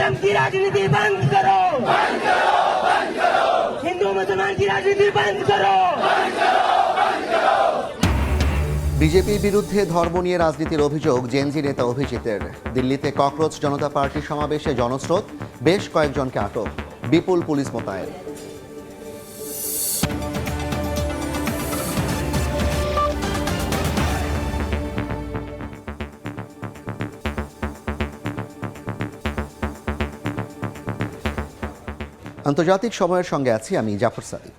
धर्म की राजनीति बंद करो, हिंदू मुसलमान की राजनीति बंद करो। বিজেপির বিরুদ্ধে ধর্ম নিয়ে রাজনীতির অভিযোগ জেনজি নেতা অভিজিতের। দিল্লিতে ককরোচ জনতা পার্টির সমাবেশে জনস্রোত, বেশ কয়েকজনকে আটক, বিপুল পুলিশ মোতায়েন। আন্তর্জাতিক সময়ের সঙ্গে আছি আমি জাফর সাদিক।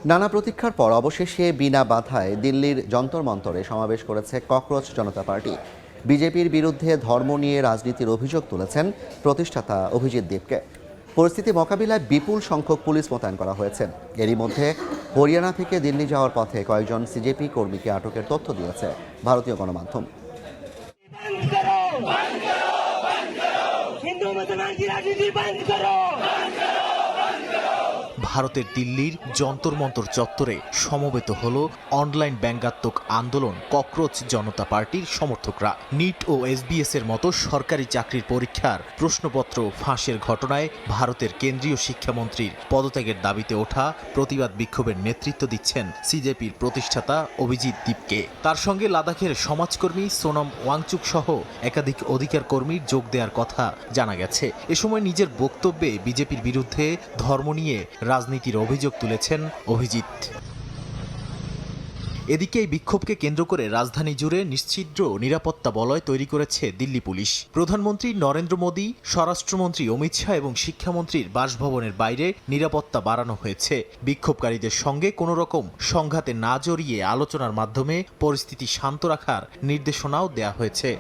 নানা প্রতীক্ষার পর অবশেষে বিনা বাধায় দিল্লির যন্তর মন্তরে সমাবেশ করেছে ককরোচ জনতা পার্টি। বিজেপির বিরুদ্ধে ধর্ম নিয়ে রাজনীতির অভিযোগ তুলেছেন প্রতিষ্ঠাতা অভিজিৎ দেবকে। পরিস্থিতি মোকাবিলায় বিপুল সংখ্যক পুলিশ মোতায়েন করা হয়েছে। এরই মধ্যে হরিয়ানা থেকে দিল্লি যাওয়ার পথে কয়েকজন সিজেপি কর্মীকে আটকের তথ্য দিয়েছে ভারতীয় গণমাধ্যম। हिंदू मुसलमान की राजनीति बंद करो। ভারতের দিল্লির যন্তর মন্তর চত্বরে সমবেত হল অনলাইন ব্যঙ্গাত্মক আন্দোলন ককরোচ জনতা পার্টির সমর্থকরা। নিট ও এসবিএস এর মতো সরকারি চাকরির পরীক্ষার প্রশ্নপত্র ফাঁসের ঘটনায় ভারতের কেন্দ্রীয় শিক্ষামন্ত্রীর পদত্যাগের দাবিতে ওঠা প্রতিবাদ বিক্ষোভের নেতৃত্ব দিচ্ছেন সিজেপির প্রতিষ্ঠাতা অভিজিৎ দীপকে। তার সঙ্গে লাদাখের সমাজকর্মী সোনম ওয়াংচুক সহ একাধিক অধিকার কর্মীর যোগ দেওয়ার কথা জানা গেছে। এ সময় নিজের বক্তব্যে বিজেপির বিরুদ্ধে ধর্ম নিয়ে রাজনীতির অভিযোগ তুলেছেন অভিজিৎ। এদিকে এই বিক্ষোভকে কেন্দ্র করে রাজধানী জুড়ে নিশ্ছিদ্র নিরাপত্তা বলয় তৈরি করেছে দিল্লি পুলিশ। প্রধানমন্ত্রী নরেন্দ্র মোদী, স্বরাষ্ট্রমন্ত্রী অমিত শাহ এবং শিক্ষামন্ত্রীর বাসভবনের বাইরে নিরাপত্তা বাড়ানো হয়েছে। বিক্ষোভকারীদের সঙ্গে কোনো রকম সংঘাতে না জড়িয়ে আলোচনার মাধ্যমে পরিস্থিতি শান্ত রাখার নির্দেশনাও দেয়া হয়েছে।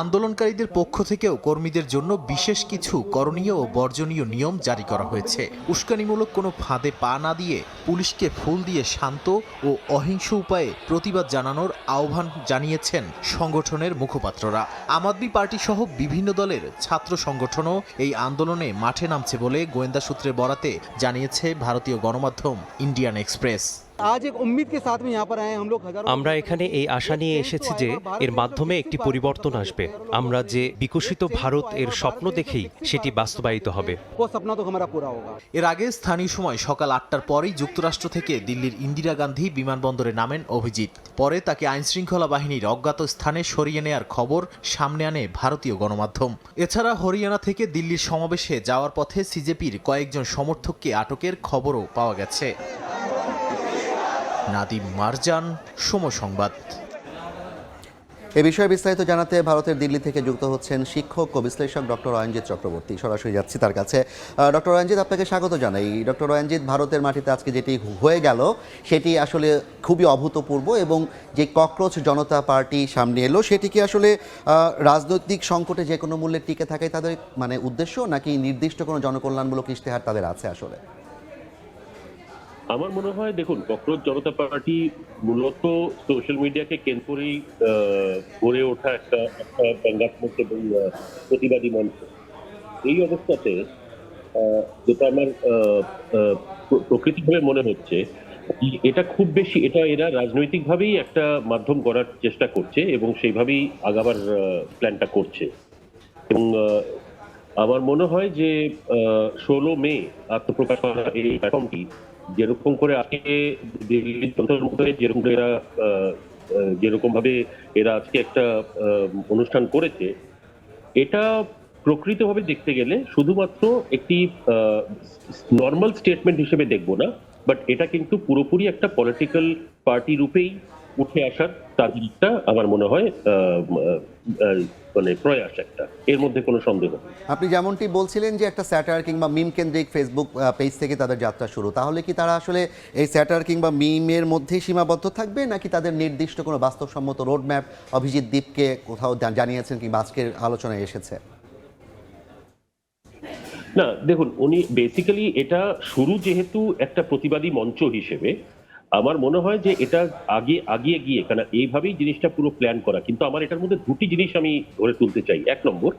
আন্দোলনকারীদের পক্ষ থেকেও কর্মীদের জন্য বিশেষ কিছু করণীয় ও বর্জনীয় নিয়ম জারি করা হয়েছে। উস্কানিমূলক কোনো ফাঁদে পা না দিয়ে পুলিশকে ফুল দিয়ে শান্ত ও অহিংস উপায়ে প্রতিবাদ জানানোর আহ্বান জানিয়েছেন সংগঠনের মুখপাত্ররা। আম আদমি পার্টি সহ বিভিন্ন দলের ছাত্র সংগঠনও এই আন্দোলনে মাঠে নামছে বলে গোয়েন্দা সূত্রের বরাতে জানিয়েছে ভারতীয় গণমাধ্যম ইন্ডিয়ান এক্সপ্রেস। আমরা এখানে এই আশা নিয়ে এসেছি যে এর মাধ্যমে একটি পরিবর্তন আসবে। আমরা যে বিকশিত ভারত এর স্বপ্ন দেখেই সেটি বাস্তবায়িত হবে। এর আগে স্থানীয় সময় সকাল 8টার পরেই যুক্তরাষ্ট্র থেকে দিল্লির ইন্দিরা গান্ধী বিমানবন্দরে নামেন অভিজিৎ। পরে তাকে আইনশৃঙ্খলা বাহিনীর অজ্ঞাত স্থানে সরিয়ে নেয়ার খবর সামনে আনে ভারতীয় গণমাধ্যম। এছাড়া হরিয়ানা থেকে দিল্লির সমাবেশে যাওয়ার পথে সিজেপির কয়েকজন সমর্থককে আটকের খবরও পাওয়া গেছে। নাদিম মারজান, সময় সংবাদ। এ বিষয়ে বিস্তারিত জানাতে ভারতের দিল্লি থেকে যুক্ত হচ্ছেন শিক্ষক ও বিশ্লেষক ডক্টর অয়নজিৎ চক্রবর্তী। সরাসরি যাচ্ছি তার কাছে। ডক্টর অয়নজিৎ, আপনাকে স্বাগত জানাই। ডক্টর অয়নজিৎ, ভারতের মাটিতে আজকে যেটি হয়ে গেল সেটি আসলে খুবই অভূতপূর্ব, এবং যে ককরোচ জনতা পার্টি সামনে এলো সেটি কি আসলে রাজনৈতিক সংকটে যে কোনো মূল্যে টিকে থাকাই তাদের উদ্দেশ্য, নাকি নির্দিষ্ট কোনো জনকল্যাণমূলক ইশতেহার তাদের আছে আসলে? আমার মনে হয়, দেখুন, ককরোচ জনতা পার্টি মূলত সোশ্যাল মিডিয়াকে কেন্দ্র করেই গড়ে ওঠা একটা ব্যঙ্গাত্মক এবং প্রতিবাদী মঞ্চ। এই অবস্থাতে যেটা আমার প্রকৃতিভাবে মনে হচ্ছে, এটা খুব বেশি এরা রাজনৈতিকভাবেই একটা মাধ্যম গড়ার চেষ্টা করছে এবং সেইভাবেই আগাবার প্ল্যানটা করছে। এবং আমার মনে হয় যে 16 মে আত্মপ্রকাশ করা এই প্ল্যাটফর্মটি যেরকম করে আজকে যেরকম ভাবে এরা আজকে একটা অনুষ্ঠান করেছে, এটা প্রকৃতভাবে দেখতে গেলে শুধুমাত্র একটি নর্মাল স্টেটমেন্ট হিসেবে দেখবো না, বাট এটা কিন্তু পুরোপুরি একটা পলিটিক্যাল পার্টি রূপেই উঠে আসার তাদের একটা, আমার মনে হয়, প্রয়াস একটা, এর মধ্যে কোনো সন্দেহ। আপনি যেমনটি বলছিলেন যে একটা স্যাটার কিংবা মিম কেন্দ্রিক ফেসবুক পেজ থেকে তাদের যাত্রা শুরু, তাহলে কি তারা আসলে এই স্যাটার কিংবা মিমের মধ্যেই সীমাবদ্ধ থাকবে, নাকি তাদের নির্দিষ্ট কোনো বাস্তবসম্মত রোডম্যাপ অভিজিৎ দীপকে কোথাও জানিয়েছেন কিংবা আজকের আলোচনায় এসেছে? না, দেখুন, উনি বেসিক্যালি এটা শুরু যেহেতু একটা প্রতিবাদী মঞ্চ হিসেবে, আমার মনে হয় যে এটা আগিয়ে গিয়ে, কারণ এইভাবেই জিনিসটা পুরো প্ল্যান করা। কিন্তু আমার এটার মধ্যে দুটি জিনিস আমি ধরে তুলতে চাই। এক নম্বর,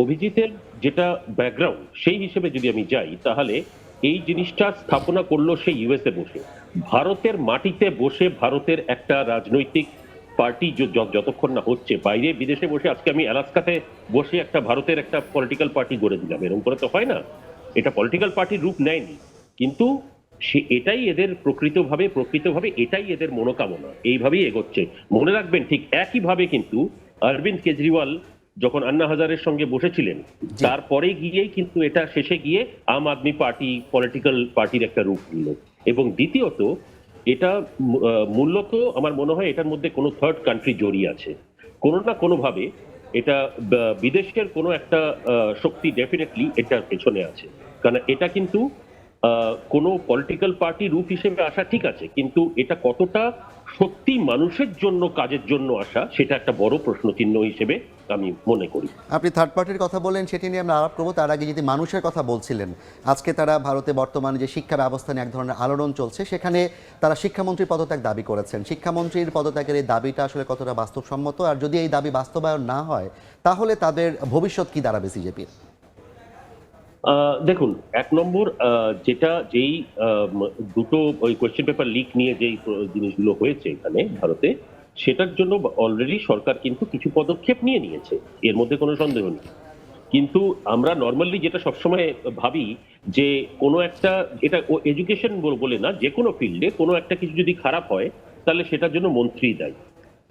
অভিজিতের যেটা ব্যাকগ্রাউন্ড সেই হিসেবে যদি আমি যাই, তাহলে এই জিনিসটা স্থাপনা করলো সে ইউএসএ বসে, ভারতের মাটিতে বসে ভারতের একটা রাজনৈতিক পার্টি যতক্ষণ না হচ্ছে, বাইরে বিদেশে বসে আজকে আমি আলাস্কাতে বসে একটা ভারতের একটা পলিটিক্যাল পার্টি গড়ে দিলাম, এরকম করে তো হয় না। এটা পলিটিক্যাল পার্টির রূপ নেয়নি, কিন্তু এটাই এদের প্রকৃতভাবে এটাই এদের মনোকামনা, এইভাবেই এগোচ্ছে। মনে রাখবেন ঠিক একইভাবে কিন্তু অরবিন্দ কেজরিওয়াল যখন আন্না হাজারের সঙ্গে বসেছিলেন, তারপরে গিয়েই কিন্তু এটা শেষে গিয়ে আম আদমি পার্টি পলিটিক্যাল পার্টির একটা রূপ নিল। এবং দ্বিতীয়ত, এটা মূলত আমার মনে হয় এটার মধ্যে কোনো থার্ড কান্ট্রি জড়িয়ে আছে, কোনো না কোনো ভাবে। এটা বিদেশের কোনো একটা শক্তি ডেফিনেটলি এটার পেছনে আছে। কারণ এটা কিন্তু কোনো পলিটিক্যাল পার্টি রূপ হিসেবে আসা ঠিক আছে, কিন্তু এটা কতটা সত্যি মানুষের জন্য, কাজের জন্য আসা, সেটা একটা বড় প্রশ্নচিহ্ন হিসেবে আমি মনে করি। আপনি থার্ড পার্টির কথা বলেন, সেটি নিয়ে আমরা আলাপ করবো। তার আগে যদি মানুষের কথা বলছিলেন, আজকে তারা ভারতে বর্তমানে যে শিক্ষা ব্যবস্থা নিয়ে এক ধরনের আলোড়ন চলছে, সেখানে তারা শিক্ষামন্ত্রীর পদত্যাগ দাবি করেছেন। শিক্ষামন্ত্রীর পদত্যাগের এই দাবিটা আসলে কতটা বাস্তবসম্মত, আর যদি এই দাবি বাস্তবায়ন না হয় তাহলে তাদের ভবিষ্যৎ কি দাঁড়াবে সিজেপির? দেখুন, এক নম্বর, যেই দুটো ওই কোয়েশ্চেন পেপার লিক নিয়ে যেই জিনিসগুলো হয়েছে এখানে ভারতে, সেটার জন্য অলরেডি সরকার কিন্তু কিছু পদক্ষেপ নিয়ে নিয়েছে, এর মধ্যে কোনো সন্দেহ নেই। কিন্তু আমরা নর্মালি যেটা সবসময় ভাবি যে কোনো একটা, এটা এডুকেশন বলে না, যে কোনো ফিল্ডে কোনো একটা কিছু যদি খারাপ হয় তাহলে সেটার জন্য মন্ত্রী দায়ী।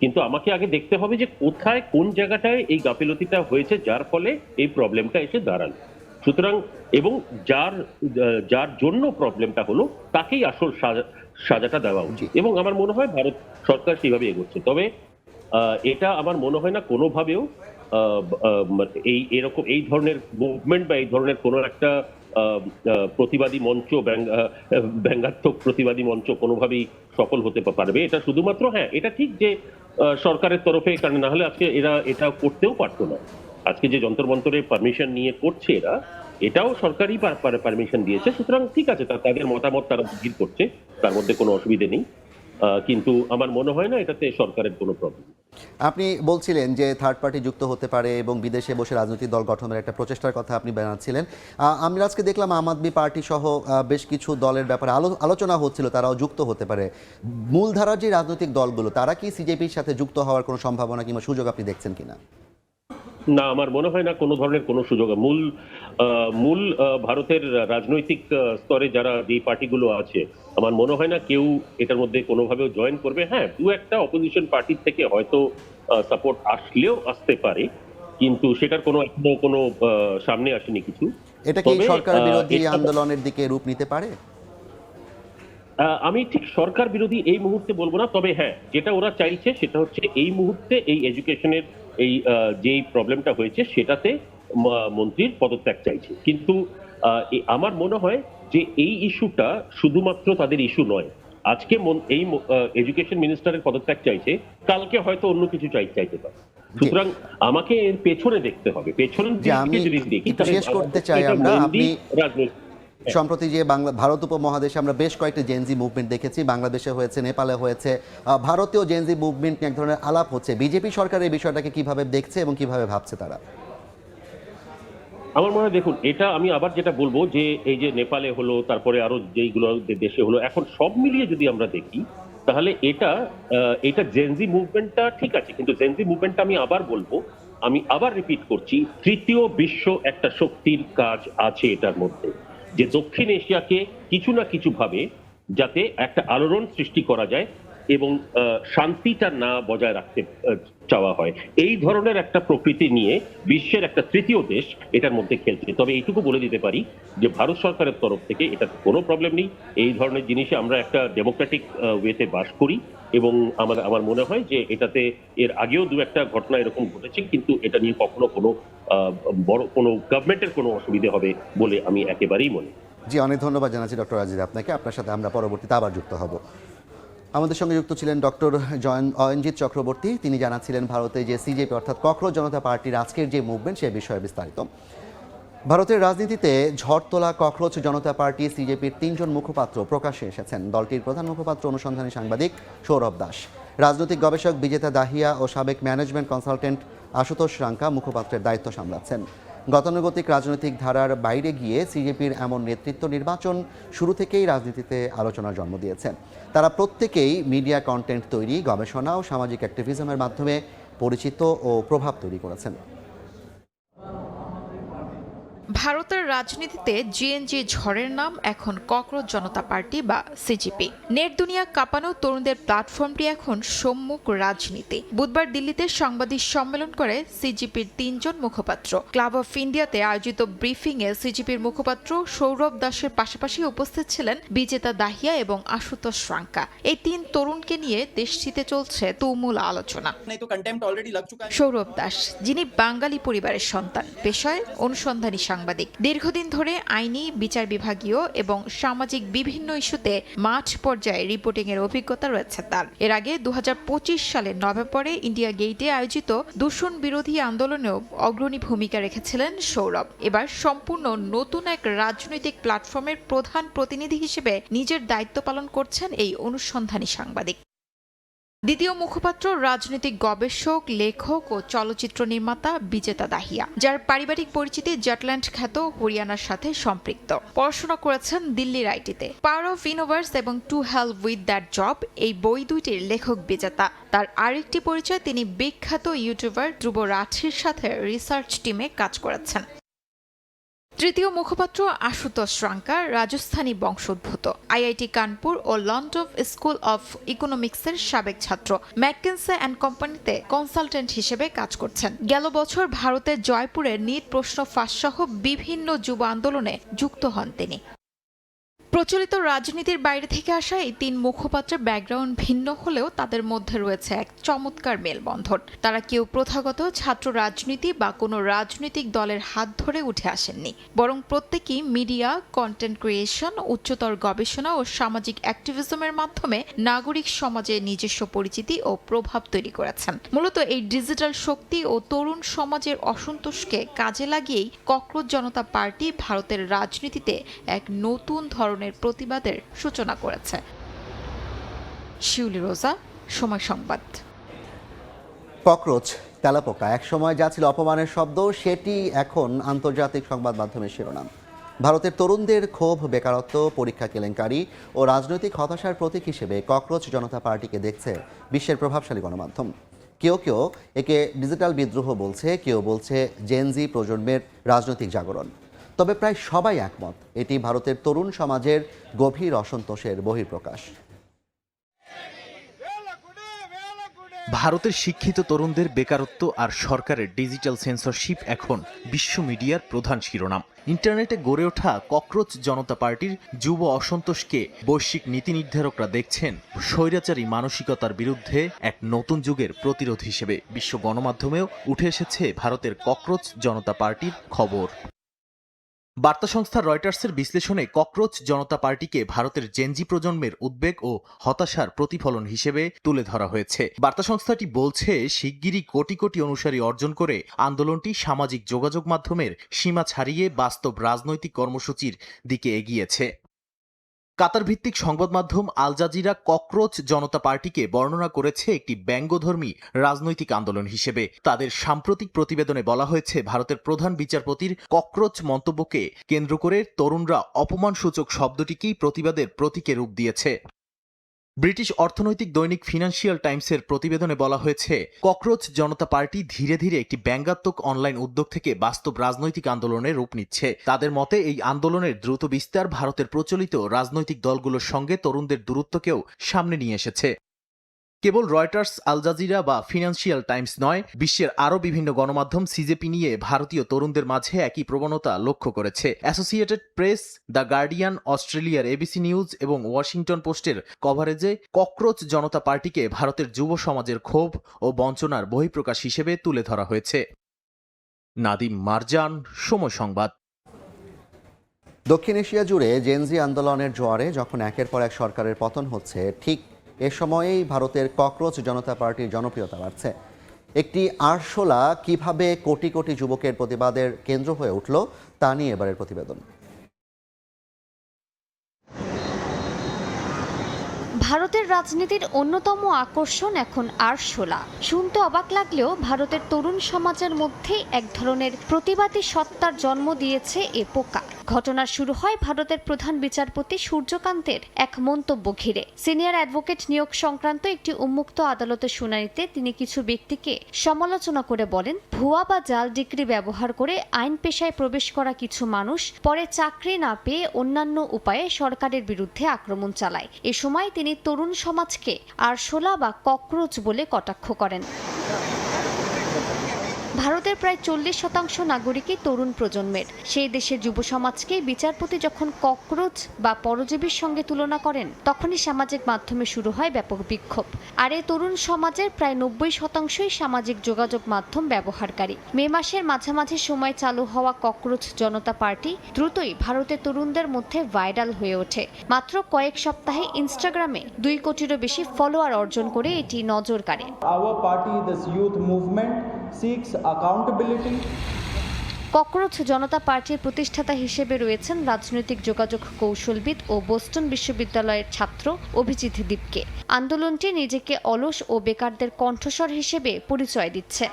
কিন্তু আমাকে আগে দেখতে হবে যে কোথায়, কোন জায়গাটায় এই গাফিলতিটা হয়েছে যার ফলে এই প্রবলেমটা এসে দাঁড়ালো। সুতরাং, এবং যার জন্য প্রবলেমটা হলো তাকেই আসল সাজাটা দেওয়া উচিত, এবং আমার মনে হয় ভারত সরকার সেইভাবে এগোচ্ছে। তবে এটা আমার মনে হয় না কোনোভাবেও এই ধরনের মুভমেন্ট বা এই ধরনের কোনো একটা প্রতিবাদী মঞ্চ, ব্যঙ্গাত্মক প্রতিবাদী মঞ্চ কোনোভাবেই সফল হতে পারবে। এটা শুধুমাত্র, হ্যাঁ এটা ঠিক যে সরকারের তরফে, কারণ না হলে আজকে এরা এটা করতেও পারতো না। আজকে যে যন্তর মন্তরে পারমিশন নিয়ে করছে এটাও সরকারই পারমিশন দিয়েছে। সুতরাং ঠিক আছে, তাদের মতামত তারা জিজ্ঞেস করছে, তার মধ্যে কোনো অসুবিধে নেই। কিন্তু আমার মনে হয় না এটাতে সরকারের কোনো প্রবলেম। আপনি বলছিলেন যে থার্ড পার্টি যুক্ত হতে পারে এবং বিদেশে বসে রাজনৈতিক দল গঠনের একটা প্রচেষ্টার কথা আপনি জানাচ্ছিলেন। আমরা আজকে দেখলাম আম আদমি পার্টি সহ বেশ কিছু দলের ব্যাপারে আলোচনা হচ্ছিল, তারাও যুক্ত হতে পারে। মূলধারার যে রাজনৈতিক দলগুলো, তারা কি সিজেপির সাথে যুক্ত হওয়ার কোনো সম্ভাবনা কিংবা সুযোগ আপনি দেখছেন কিনা? না, আমার মনে হয় না কোনো ধরনের কোনো সুযোগ। মূল ভারতের রাজনৈতিক স্তরে যারা যে পার্টিগুলো আছে, আমার মনে হয় না কেউ এটার মধ্যে কোনোভাবেও জয়েন করবে। হ্যাঁ, দু একটা অপোজিশন পার্টির থেকে হয়তো সাপোর্ট আসলেও আসতে পারে, কিন্তু সেটার এখনো কোনো সামনে আসেনি কিছু। এটা কি সরকার বিরোধী আন্দোলনের দিকে রূপ নিতে পারে? আমি ঠিক সরকার বিরোধী এই মুহূর্তে বলবো না, তবে হ্যাঁ, যেটা ওরা চাইছে সেটা হচ্ছে এই মুহূর্তে এই এডুকেশনের এই যেই প্রবলেমটা হয়েছে সেটাতে মন্ত্রীর পদত্যাগ চাইছে। কিন্তু আমার মনে হয় যে এই ইস্যুটা শুধুমাত্র তাদের ইস্যু নয়। আজকে এই এডুকেশন মিনিস্টারের পদত্যাগ চাইছে, কালকে হয়তো অন্য কিছু চাইতে পারে। সুতরাং আমাকে এর পেছনে দেখতে হবে, পেছনে যদি দেখি শেষ করতে চাই আমরা। আপনি রাজনৈতিক সম্প্রতি যে ভারত উপমহাদেশে আমরা বেশ কয়েকটি জেনজি মুভমেন্ট দেখেছি, বাংলাদেশে হয়েছে, নেপালে হয়েছে, ভারতীয় জেনজি মুভমেন্ট নিয়ে এক ধরনের আলাপ হচ্ছে। বিজেপি সরকার এই বিষয়টাকে কিভাবে দেখছে এবং কিভাবে ভাবছে তারা? আমার মনে হয়, দেখুন, এটা আমি আবার যেটা বলবো যে এই যে নেপালে হলো, তারপরে আরো যেইগুলো দেশে হলো, এখন সব মিলিয়ে যদি আমরা দেখি তাহলে এটা জেনজি মুভমেন্টটা ঠিক আছে, কিন্তু জেনজি মুভমেন্টটা আমি আবার রিপিট করছি, তৃতীয় বিশ্ব একটা শক্তির কাজ আছে এটার মধ্যে, যে দক্ষিণ এশিয়াকে কিছু না কিছু ভাবে যাতে একটা আলোড়ন সৃষ্টি করা যায় এবং শান্তিটা না বজায় রাখতে চাওয়া হয়, এই ধরনের একটা প্রকৃতি নিয়ে বিশ্বের একটা তৃতীয় দেশ এটার মধ্যে খেলছে। তবে এইটুকু বলে দিতে পারি যে ভারত সরকারের তরফ থেকে এটাতে কোনো প্রবলেম নেই। এই ধরনের জিনিসে আমরা একটা ডেমোক্রেটিক ওয়েতে বাস করি, এবং আমার মনে হয় যে এটাতে এর আগেও দু একটা ঘটনা এরকম ঘটেছে, কিন্তু এটা নিয়ে কখনো কোনো বড় কোনো গভর্নমেন্টের কোনো অসুবিধা হবে বলে আমি একেবারেই মনে। জি, অনেক ধন্যবাদ জানাচ্ছি ডক্টর রাজিদ আপনাকে। আপনার সাথে আমরা পরবর্তীতে আবার যুক্ত হব। আমাদের সঙ্গে যুক্ত ছিলেন ডক্টর অয়নজিৎ চক্রবর্তী। তিনি জানাচ্ছিলেন ভারতে যে সিজেপি অর্থাৎ ককরোচ জনতা পার্টির আজকের যে মুভমেন্ট সে বিষয়ে বিস্তারিত। ভারতের রাজনীতিতে ঝড় তোলা ককরোচ জনতা পার্টি সিজেপির 3 জন মুখপাত্র প্রকাশ্যে এসেছেন। দলটির প্রধান মুখপাত্র অনুসন্ধানী সাংবাদিক সৌরভ দাস, রাজনৈতিক গবেষক বিজেতা দাহিয়া ও সাবেক ম্যানেজমেন্ট কনসালটেন্ট আশুতোষ রাঙ্কা মুখপাত্রের দায়িত্ব সামলাচ্ছেন। গতানুগতিক রাজনৈতিক ধারার বাইরে গিয়ে সিজেপির এমন নেতৃত্ব নির্বাচন শুরু থেকেই রাজনীতিতে আলোচনার জন্ম দিয়েছে। তারা প্রত্যেকেই মিডিয়া কন্টেন্ট তৈরি, গবেষণা ও সামাজিক অ্যাক্টিভিজমের মাধ্যমে পরিচিত ও প্রভাব তৈরি করেছেন। ভারতের রাজনীতিতে জিএনজি ঝড়ের নাম এখন ককরোচ জনতা পার্টি বা সিজিপি। নেট দুনিয়া কাঁপানো তরুণদের প্ল্যাটফর্মটি এখন সম্মুখ রাজনীতি। বুধবার দিল্লিতে সাংবাদিক সম্মেলন করে সিজিপির 3 জন মুখপাত্র। ক্লাব অফ ইন্ডিয়াতে আয়োজিত ব্রিফিংয়ে সিজিপির মুখপাত্র সৌরভ দাসের পাশাপাশি উপস্থিত ছিলেন বিজেতা দাহিয়া এবং আশুতোষ রাঙ্কা। এই 3 তরুণকে নিয়ে দেশটিতে চলছে তুমুল আলোচনা। সৌরভ দাস, যিনি বাঙালি পরিবারের সন্তান, পেশায় অনুসন্ধানী সাংবাদিক, দীর্ঘদিন ধরে আইনি, বিচার বিভাগীয় এবং সামাজিক বিভিন্ন ইস্যুতে মাঠ পর্যায়ে রিপোর্টিং এর অভিজ্ঞতা রয়েছে তার। এর আগে 2025 সালের নভেম্বরে ইন্ডিয়া গেটে আয়োজিত দূষণ বিরোধী আন্দোলনেও অগ্রণী ভূমিকা রেখেছিলেন সৌরভ। এবার সম্পূর্ণ নতুন এক রাজনৈতিক প্ল্যাটফর্মের প্রধান প্রতিনিধি হিসেবে নিজের দায়িত্ব পালন করছেন এই অনুসন্ধানী সাংবাদিক। দ্বিতীয় মুখপাত্র রাজনৈতিক গবেষক, লেখক ও চলচ্চিত্র নির্মাতা বিজেতা দাহিয়া, যার পারিবারিক পরিচিতি জাটল্যান্ড খ্যাত হরিয়ানার সাথে সম্পৃক্ত। পড়াশোনা করেছেন দিল্লির আইটিতে। পাওয়ার অফ ইউনিভার্স এবং to help with that job এই বই দুইটির লেখক বিজেতা। তার আরেকটি পরিচয়, তিনি বিখ্যাত ইউটিউবার ধ্রুব রাঠির সাথে রিসার্চ টিমে কাজ করেছেন। তৃতীয় মুখপাত্র আশুতোষ রাঙ্কা রাজস্থানী বংশোদ্ভূত। আইআইটি কানপুর ও লন্ডন স্কুল অফ ইকোনমিক্সের সাবেক ছাত্র। ম্যাককিনসে অ্যান্ড কোম্পানিতে কনসালটেন্ট হিসেবে কাজ করছেন। গেল বছর ভারতের জয়পুরে নিট প্রশ্ন ফাঁস সহ বিভিন্ন যুব আন্দোলনে যুক্ত হন তিনি। প্রচলিত রাজনীতির বাইরে থেকে আসা এই 3 মুখপাত্রের ব্যাকগ্রাউন্ড ভিন্ন হলেও তাদের মধ্যে রয়েছে এক চমৎকার মেলবন্ধন। তারা কেউ প্রথাগত ছাত্র রাজনীতি বা কোনো রাজনৈতিক দলের হাত ধরে উঠে আসেননি, বরং প্রত্যেকেই মিডিয়া, কন্টেন্ট ক্রিয়েশন, উচ্চতর গবেষণা ও সামাজিক অ্যাক্টিভিজমের মাধ্যমে নাগরিক সমাজে নিজস্ব পরিচিতি ও প্রভাব তৈরি করেছেন। মূলত এই ডিজিটাল শক্তি ও তরুণ সমাজের অসন্তোষকে কাজে লাগিয়েই ককরোচ জনতা পার্টি ভারতের রাজনীতিতে এক নতুন ধরনের প্রতিবাদের সূচনা করেছে। শিউলি রোজা, সময় সংবাদ। ককরোচ, তেলাপোকা, একসময় যা ছিল অপমানের শব্দ, সেটি এখন আন্তর্জাতিক সংবাদ মাধ্যমের শিরোনাম। ভারতের তরুণদের ক্ষোভ, বেকারত্ব, পরীক্ষা কেলেঙ্কারি ও রাজনৈতিক হতাশার প্রতীক হিসেবে ককরোচ জনতা পার্টিকে দেখছে বিশ্বের প্রভাবশালী গণমাধ্যম। কেউ কেউ একে ডিজিটাল বিদ্রোহ বলছে, কেউ বলছে জেনজি প্রজন্মের রাজনৈতিক জাগরণ। তবে প্রায় সবাই একমত, এটি ভারতের তরুণ সমাজের গভীর অসন্তোষের বহিঃপ্রকাশ। ভারতের শিক্ষিত তরুণদের বেকারত্ব আর সরকারের ডিজিটাল সেন্সরশিপ এখন বিশ্ব মিডিয়ার প্রধান শিরোনাম। ইন্টারনেটে গড়ে ওঠা ককরোচ জনতা পার্টির যুব অসন্তোষকে বৈশ্বিক নীতি নির্ধারকরা দেখছেন স্বৈরাচারী মানসিকতার বিরুদ্ধে এক নতুন যুগের প্রতিরোধ হিসেবে। বিশ্ব গণমাধ্যমেও উঠে এসেছে ভারতের ককরোচ জনতা পার্টির খবর। বার্তা সংস্থা রয়টার্সের বিশ্লেষণে ককরোচ জনতা পার্টিকে ভারতের জেনজি প্রজন্মের উদ্বেগ ও হতাশার প্রতিফলন হিসেবে তুলে ধরা হয়েছে। বার্তা সংস্থাটি বলছে, শিগগিরই কোটি কোটি অনুসারী অর্জন করে আন্দোলনটি সামাজিক যোগাযোগ মাধ্যমের সীমা ছাড়িয়ে বাস্তব রাজনৈতিক কর্মসূচির দিকে এগিয়েছে। কাতার ভিত্তিক সংবাদ মাধ্যম আল জাজিরা ককরোচ জনতা পার্টিকে বর্ণনা করেছে একটি ব্যঙ্গধর্মী রাজনৈতিক আন্দোলন হিসেবে। তাদের সাম্প্রতিক প্রতিবেদনে বলা হয়েছে, ভারতের প্রধান বিচারপতির ককরোচ মন্তব্যকে কেন্দ্র করে তরুণরা অপমানসূচক শব্দটিকেই প্রতিবাদের প্রতীকে রূপ দিয়েছে। ব্রিটিশ অর্থনৈতিক দৈনিক ফিনান্সিয়াল টাইমসের প্রতিবেদনে বলা হয়েছে, ককরোচ জনতা পার্টি ধীরে ধীরে একটি ব্যঙ্গাত্মক অনলাইন উদ্যোগ থেকে বাস্তব রাজনৈতিক আন্দোলনে রূপ নিচ্ছে। তাদের মতে, এই আন্দোলনের দ্রুত বিস্তার ভারতের প্রচলিত রাজনৈতিক দলগুলোর সঙ্গে তরুণদের দূরত্বকেও সামনে নিয়ে এসেছে। কেবল রয়টার্স, আল জাজিরা বা ফিনান্সিয়াল টাইমস নয়, বিশ্বের আরও বিভিন্ন গণমাধ্যম সিজেপি নিয়ে ভারতীয় তরুণদের মাঝে একই প্রবণতা লক্ষ্য করেছে। অ্যাসোসিয়েটেড প্রেস, দ্য গার্ডিয়ান, অস্ট্রেলিয়ার এবিসি নিউজ এবং ওয়াশিংটন পোস্টের কভারেজে ককরোচ জনতা পার্টিকে ভারতের যুব সমাজের ক্ষোভ ও বঞ্চনার বহিঃপ্রকাশ হিসেবে তুলে ধরা হয়েছে। নাদিম মারজান, সময় সংবাদ। দক্ষিণ এশিয়া জুড়ে জেনজি আন্দোলনের জোয়ারে যখন একের পর এক সরকারের পতন হচ্ছে, ঠিক এ সময়েই ভারতের ককরোচ জনতা পার্টির জনপ্রিয়তা বাড়ছে। একটি আরশোলা কিভাবে কোটি কোটি যুবকের প্রতিবাদের কেন্দ্র হয়ে উঠল, তা নিয়ে এবারের প্রতিবেদন। ভারতের ভারতের রাজনীতির অন্যতম আকর্ষণ এখন আরশোলা। শুনতে অবাক লাগলেও ভারতের তরুণ সমাজের মধ্যে এক ধরনের প্রতিবাদী সত্তার জন্ম দিয়েছে এ পোকা। ঘটনা শুরু হয় ভারতের প্রধান বিচারপতি সূর্যকান্তের এক মন্তব্য ঘিরে। সিনিয়র অ্যাডভোকেট নিয়োগ সংক্রান্ত একটি উন্মুক্ত আদালতের শুনানিতে তিনি কিছু ব্যক্তিকে সমালোচনা করে বলেন, ভুয়া বা জাল ডিগ্রি ব্যবহার করে আইন পেশায় প্রবেশ করা কিছু মানুষ পরে চাকরি না পেয়ে অন্যান্য উপায়ে সরকারের বিরুদ্ধে আক্রমণ চালায়। এ সময় তিনি তরুণ সমাজকে আরশোলা বা ককরোচ বলে কটাক্ষ করেন। ভারতের প্রায় 40% নাগরিকই তরুণ প্রজন্মের। সেই দেশের যুব সমাজকে বিচারপতি যখন ককরোচ বা পরজীবীর সঙ্গে তুলনা করেন, তখনই সামাজিক মাধ্যমে শুরু হয় ব্যাপক বিক্ষোভ। আর এই তরুণ সমাজের প্রায় 90%ই সামাজিক যোগাযোগ মাধ্যম ব্যবহারকারী। মে মাসের মাঝামাঝি সময় চালু হওয়া ককরোচ জনতা পার্টি দ্রুতই ভারতের তরুণদের মধ্যে ভাইরাল হয়ে ওঠে। মাত্র কয়েক সপ্তাহে ইনস্টাগ্রামে 2 কোটিরও বেশি ফলোয়ার অর্জন করে এটি নজর কাড়ে। Our party, this youth movement, seeks accountability. Cockroach Janata পার্টির প্রতিষ্ঠাতা হিসেবে রয়েছেন রাজনৈতিক যোগাযোগ কৌশলবিদ ও বোস্টন বিশ্ববিদ্যালয়ের ছাত্র অভিজিৎ দীপকে। আন্দোলনটি নিজেকে অলস ও বেকারদের কণ্ঠস্বর হিসেবে পরিচয় দিচ্ছে।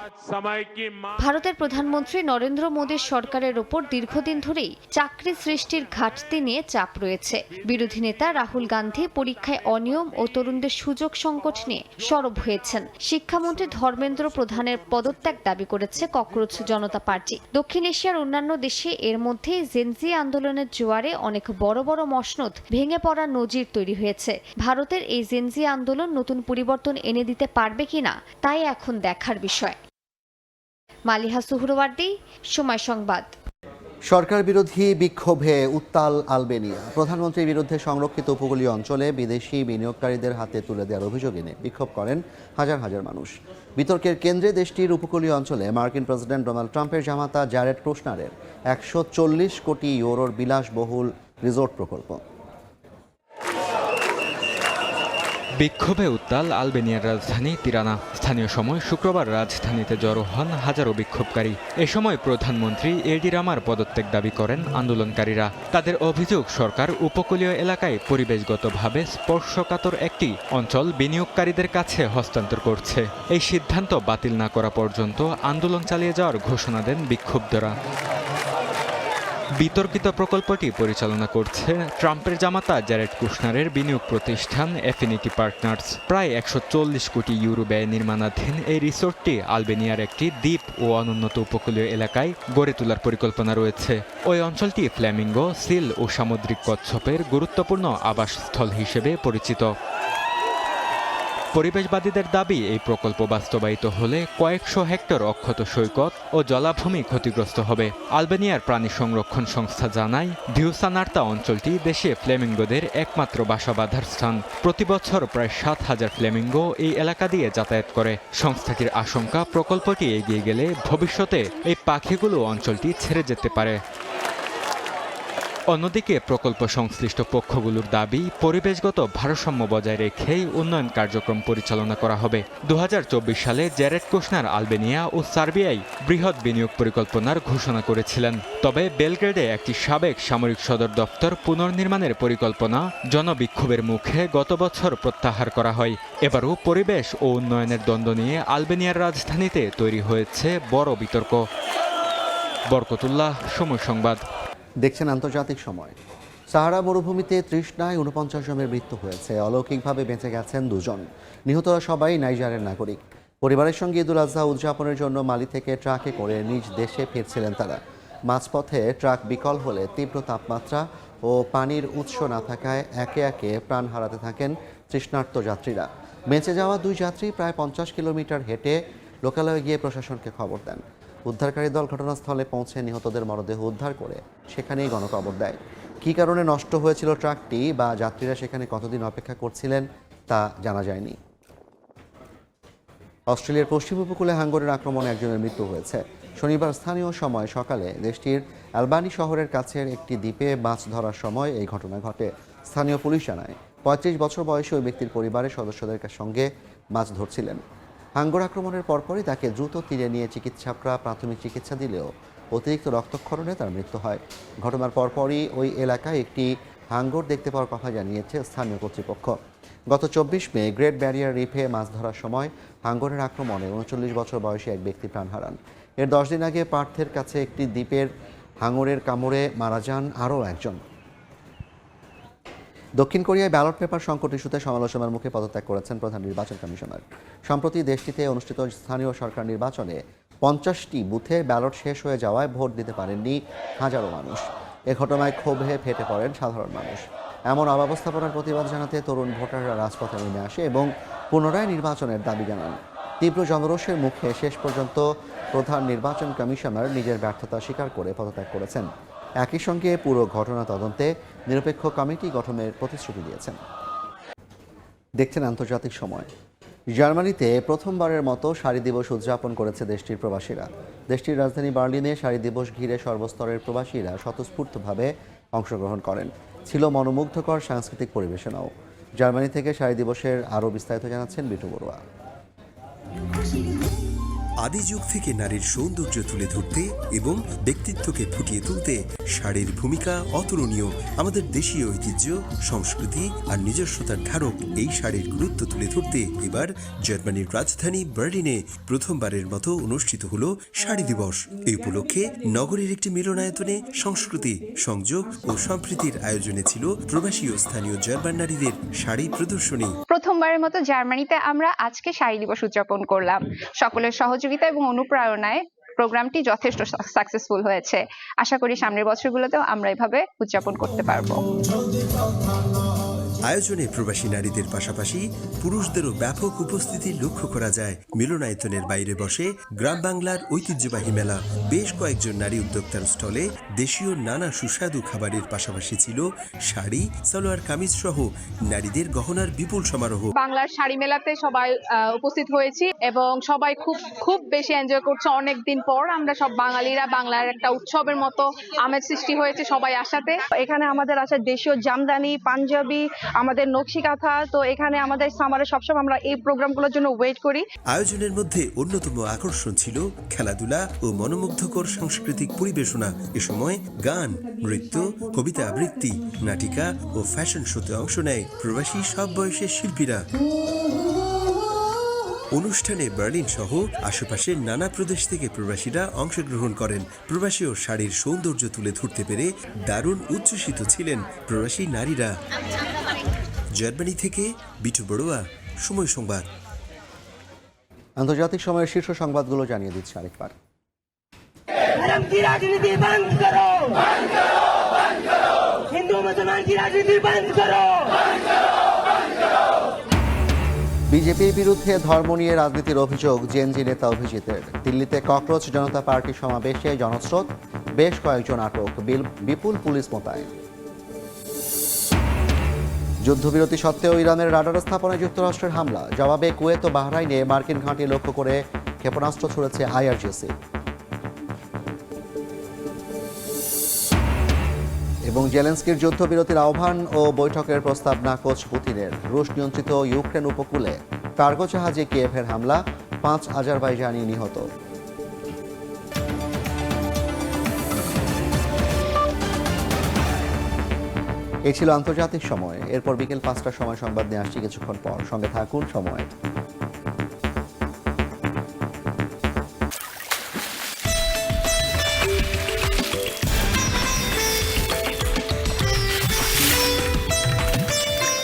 ভারতের প্রধানমন্ত্রী নরেন্দ্র মোদীর সরকারের ওপর দীর্ঘদিন ধরেই চাকরি সৃষ্টির ঘাটতি নিয়ে চাপ রয়েছে। বিরোধী নেতা রাহুল গান্ধী পরীক্ষায় অনিয়ম ও তরুণদের সুযোগ সংকট নিয়ে সরব হয়েছেন। শিক্ষামন্ত্রী ধর্মেন্দ্র প্রধানের পদত্যাগ দাবি করেছে ককরোচ জনতা পার্টি। দক্ষিণ এশিয়ার অন্যান্য দেশে এর মধ্যে জেনজি আন্দোলনের জোয়ারে অনেক বড় বড় মসনদ ভেঙে পড়ার নজির তৈরি হয়েছে। ভারতের এই জেনজি আন্দোলন নতুন পরিবর্তন এনে দিতে পারবে কিনা, তাই এখন দেখার বিষয়। মালিহা সুহরওয়ার্দী, সময় সংবাদ। সরকার বিরোধী বিক্ষোভে উত্তাল আলবেনিয়া। প্রধানমন্ত্রীর বিরুদ্ধে সংরক্ষিত উপকূলীয় অঞ্চলে বিদেশি বিনিয়োগকারীদের হাতে তুলে দেওয়ার অভিযোগ এনে বিক্ষোভ করেন হাজার হাজার মানুষ। বিতর্কের কেন্দ্রে দেশটির উপকূলীয় অঞ্চলে মার্কিন প্রেসিডেন্ট ডোনাল্ড ট্রাম্পের জামাতা জ্যারেড কুশনারের 140 কোটি ইউরোর বিলাসবহুল রিসোর্ট প্রকল্প। বিক্ষোভে উত্তাল আলবেনিয়ার রাজধানী তিরানা। স্থানীয় সময় শুক্রবার রাজধানীতে জড়ো হন হাজারো বিক্ষোভকারী। এ সময় প্রধানমন্ত্রী এডি রামার পদত্যাগ দাবি করেন আন্দোলনকারীরা। তাদের অভিযোগ, সরকার উপকূলীয় এলাকায় পরিবেশগতভাবে স্পর্শকাতর একটি অঞ্চল বিনিয়োগকারীদের কাছে হস্তান্তর করছে। এই সিদ্ধান্ত বাতিল না করা পর্যন্ত আন্দোলন চালিয়ে যাওয়ার ঘোষণা দেন বিক্ষুব্ধরা। বিতর্কিত প্রকল্পটি পরিচালনা করছে ট্রাম্পের জামাতা জ্যারেড কুশনারের বিনিয়োগ প্রতিষ্ঠান অ্যাফিনিটি পার্টনার্স। প্রায় 140 কোটি ইউরো ব্যয়ে নির্মাণাধীন এই রিসোর্টটি আলবেনিয়ার একটি দ্বীপ ও অনুন্নত উপকূলীয় এলাকায় গড়ে তোলার পরিকল্পনা রয়েছে। ওই অঞ্চলটি ফ্ল্যামিঙ্গো, সিল ও সামুদ্রিক কচ্ছপের গুরুত্বপূর্ণ আবাসস্থল হিসেবে পরিচিত। পরিবেশবাদীদের দাবি, এই প্রকল্প বাস্তবায়িত হলে কয়েকশো হেক্টর অক্ষত সৈকত ও জলাভূমি ক্ষতিগ্রস্ত হবে। আলবেনিয়ার প্রাণী সংরক্ষণ সংস্থা জানায়, ভিউসানার্তা অঞ্চলটি দেশে ফ্লেমিঙ্গোদের একমাত্র বাসা বাঁধার স্থান। প্রতি বছর প্রায় 7,000 ফ্লেমিঙ্গো এই এলাকা দিয়ে যাতায়াত করে। সংস্থাটির আশঙ্কা, প্রকল্পটি এগিয়ে গেলে ভবিষ্যতে এই পাখিগুলো অঞ্চলটি ছেড়ে যেতে পারে। অন্যদিকে প্রকল্প সংশ্লিষ্ট পক্ষগুলোর দাবি, পরিবেশগত ভারসাম্য বজায় রেখেই উন্নয়ন কার্যক্রম পরিচালনা করা হবে। 2024 সালে জ্যারেড কুশনার আলবেনিয়া ও সার্বিয়ায় বৃহৎ বিনিয়োগ পরিকল্পনার ঘোষণা করেছিলেন। তবে বেলগ্রেডে একটি সাবেক সামরিক সদর দপ্তর পুনর্নির্মাণের পরিকল্পনা জনবিক্ষোভের মুখে গত বছর প্রত্যাহার করা হয়। এবারও পরিবেশ ও উন্নয়নের দ্বন্দ্ব নিয়ে আলবেনিয়ার রাজধানীতে তৈরি হয়েছে বড় বিতর্ক। বরকতুল্লাহ, সময় সংবাদ। দেখছেন আন্তর্জাতিক সময়। সাহারা মরুভূমিতে তৃষ্ণায় 49 জনের মৃত্যু হয়েছে। অলৌকিকভাবে বেঁচে গেছেন 2 জন। নিহতরা সবাই নাইজারের নাগরিক। পরিবারের সঙ্গে ঈদুল আজহা উদযাপনের জন্য মালি থেকে ট্রাকে করে নিজ দেশে ফিরছিলেন তারা। মাঝপথে ট্রাক বিকল হলে তীব্র তাপমাত্রা ও পানির উৎস না থাকায় একে একে প্রাণ হারাতে থাকেন তৃষ্ণার্ত যাত্রীরা। বেঁচে যাওয়া 2 যাত্রী প্রায় 50 কিলোমিটার হেঁটে লোকালয়ে গিয়ে প্রশাসনকে খবর দেন। উদ্ধারকারী দল ঘটনাস্থলে পৌঁছে নিহতদের মরদেহ উদ্ধার করে সেখানেই গণকবর দেয়। কী কারণে নষ্ট হয়েছিল ট্রাকটি বা যাত্রীরা সেখানে কতদিন অপেক্ষা করছিলেন তা জানা যায়নি। অস্ট্রেলিয়ার পশ্চিম উপকূলে হাঙ্গরের আক্রমণে একজনের মৃত্যু হয়েছে। শনিবার স্থানীয় সময় সকালে দেশটির অ্যালবানি শহরের কাছের একটি দ্বীপে মাছ ধরার সময় এই ঘটনা ঘটে। স্থানীয় পুলিশ জানায়, 35 বছর বয়সী ওই ব্যক্তির পরিবারের সদস্যদের সঙ্গে মাছ ধরছিলেন। হাঙ্গর আক্রমণের পরপরই তাকে দ্রুত তীরে নিয়ে চিকিৎসকরা প্রাথমিক চিকিৎসা দিলেও অতিরিক্ত রক্তক্ষরণে তার মৃত্যু হয়। ঘটনার পরপরই ওই এলাকায় একটি হাঙ্গর দেখতে পাওয়ার কথা জানিয়েছে স্থানীয় কর্তৃপক্ষ। গত 24 মে গ্রেট ব্যারিয়ার রিফে মাছ ধরার সময় হাঙ্গরের আক্রমণে 39 বছর বয়সী এক ব্যক্তি প্রাণ হারান। এর 10 দিন আগে পার্থের কাছে একটি দ্বীপের হাঙ্গরের কামড়ে মারা যান আরও একজন। দক্ষিণ কোরিয়ায় ব্যালট পেপার সংকট ইস্যুতে সমালোচনার মুখে পদত্যাগ করেছেন প্রধান নির্বাচন কমিশনার। সম্প্রতি দেশটিতে অনুষ্ঠিত স্থানীয় সরকার নির্বাচনে 50টি বুথে ব্যালট শেষ হয়ে যাওয়ায় ভোট দিতে পারেননি হাজারো মানুষ। এ ঘটনায় ক্ষোভে ফেটে পড়েন সাধারণ মানুষ। এমন অব্যবস্থাপনার প্রতিবাদ জানাতে তরুণ ভোটাররা রাজপথে নেমে আসে এবং পুনরায় নির্বাচনের দাবি জানান। তীব্র জনরোষের মুখে শেষ পর্যন্ত প্রধান নির্বাচন কমিশনার নিজের ব্যর্থতা স্বীকার করে পদত্যাগ করেছেন। একই সঙ্গে পুরো ঘটনা তদন্তে নিরপেক্ষ কমিটি গঠনের প্রতিশ্রুতি দিয়েছেন। দেখছেন আন্তর্জাতিক সময়। জার্মানিতে প্রথমবারের মতো শাড়ি দিবস উদযাপন করেছে দেশটির প্রবাসীরা। দেশটির রাজধানী বার্লিনে শাড়ি দিবস ঘিরে সর্বস্তরের প্রবাসীরা স্বতঃস্ফূর্তভাবে অংশগ্রহণ করেন। ছিল মনোমুগ্ধকর সাংস্কৃতিক পরিবেশনাও। জার্মানি থেকে শাড়ি দিবসের আরও বিস্তারিত জানাচ্ছেন বিটু বড়ুয়া। আদি যুগ থেকে নারীর সৌন্দর্য তুলে ধরতে এবং ব্যক্তিত্বকে ফুটিয়ে তুলতে শাড়ির ভূমিকা অতুলনীয়। আমাদের দেশীয় ঐতিহ্য, সংস্কৃতি আর নিজস্বতার ধারক এই শাড়ির গুরুত্ব তুলে ধরতে এবার জার্মানির রাজধানী বার্লিনে প্রথমবারের মতো অনুষ্ঠিত হলো শাড়ি দিবস। এই উপলক্ষে নগরীর একটি মিলনায়তনে সংস্কৃতি, সংযোগ ও সম্প্রীতির আয়োজনে ছিল প্রবাসী ও স্থানীয় জার্মান নারীদের শাড়ি প্রদর্শনী। প্রথমবারের মতো জার্মানিতে আমরা আজকে শাড়ি দিবস উদযাপন করলাম। সকলের সহযোগিতা এবং অনুপ্রেরণায় প্রোগ্রামটি যথেষ্ট সাকসেসফুল হয়েছে। আশা করি সামনের বছরগুলোতেও আমরা এভাবে উদযাপন করতে পারবো। আয়োজনে প্রবাসী নারীদের পাশাপাশি পুরুষদেরও ব্যাপক উপস্থিতি লক্ষ্য করা যায়। মিলনায়তনের বাইরে বসে গ্রাম বাংলার ঐতিহ্যবাহী মেলা। বেশ কয়েকজন নারী উদ্যোক্তার স্টলে দেশীয় নানা সুস্বাদু খাবারের পাশাপাশি ছিল শাড়ি, সালোয়ার কামিজ সহ নারীদের গহনার বিপুল সমারোহ। বাংলার শাড়ি মেলাতে সবাই উপস্থিত হয়েছি এবং সবাই খুব বেশি এনজয় করছে। অনেক দিন পর আমরা সব বাঙালিরা বাংলার একটা উৎসবের মতো আমেজ সৃষ্টি হয়েছে সবাই আসাতে। এখানে আমাদের আছে দেশীয় জামদানি, পাঞ্জাবি, আমাদের নকশি কাঁথা। তো এখানে আমাদের সামারে সবসময় আমরা এই প্রোগ্রামগুলোর জন্য ওয়েট করি। আয়োজনের মধ্যে অন্যতম আকর্ষণ ছিল খেলাধুলা ও মনোমুগ্ধকর সাংস্কৃতিক পরিবেশনা। এ সময় গান, নৃত্য, কবিতা আবৃত্তি, নাটিকা ও ফ্যাশন শোতে অংশ নেয় প্রবাসী সব বয়সের শিল্পীরা। অনুষ্ঠানে বার্লিন সহ আশেপাশের নানা প্রদেশ থেকে প্রবাসীরা অংশগ্রহণ করেন। প্রবাসী ও শাড়ির সৌন্দর্য তুলে ধরতে পেরে দারুণ উচ্ছ্বসিত ছিলেন প্রবাসী নারীরা। জার্মানি থেকে বিটু বড়ুয়া, সময় সংবাদ। আন্তর্জাতিক সময়ের শীর্ষ সংবাদগুলো জানিয়ে দিচ্ছে আরেকবার। धर्म की राजनीति बंद करो, हिंदू मुसलमान की राजनीति बंद करो। বিজেপির বিরুদ্ধে ধর্ম নিয়ে রাজনীতির অভিযোগ জেএনজি নেতা অভিজিতের। দিল্লিতে ককরোচ জনতা পার্টি সমাবেশে জনস্রোত, বেশ কয়েকজন আটক, বিপুল পুলিশ মোতায়েন। যুদ্ধবিরতি সত্ত্বেও ইরানের রাডার স্থাপনায় যুক্তরাষ্ট্রের হামলা, জবাবে কুয়েত ও বাহরাইনে মার্কিন ঘাঁটি লক্ষ্য করে ক্ষেপণাস্ত্র ছুড়েছে আইআরজিসি। এবং জেলেন্সকির যুদ্ধবিরতির আহ্বান ও বৈঠকের প্রস্তাব নাকচ পুতিনের। রুশ নিয়ন্ত্রিত ইউক্রেন উপকূলে কার্গো জাহাজে কিয়েভের হামলা, 5 আজারবাইজানি নিহত। এই ছিল আন্তর্জাতিক সময়। এরপর বিকেল 5টার সময় সংবাদ নিয়ে আসছি কিছুক্ষণ পর। সঙ্গে থাকুন সময়।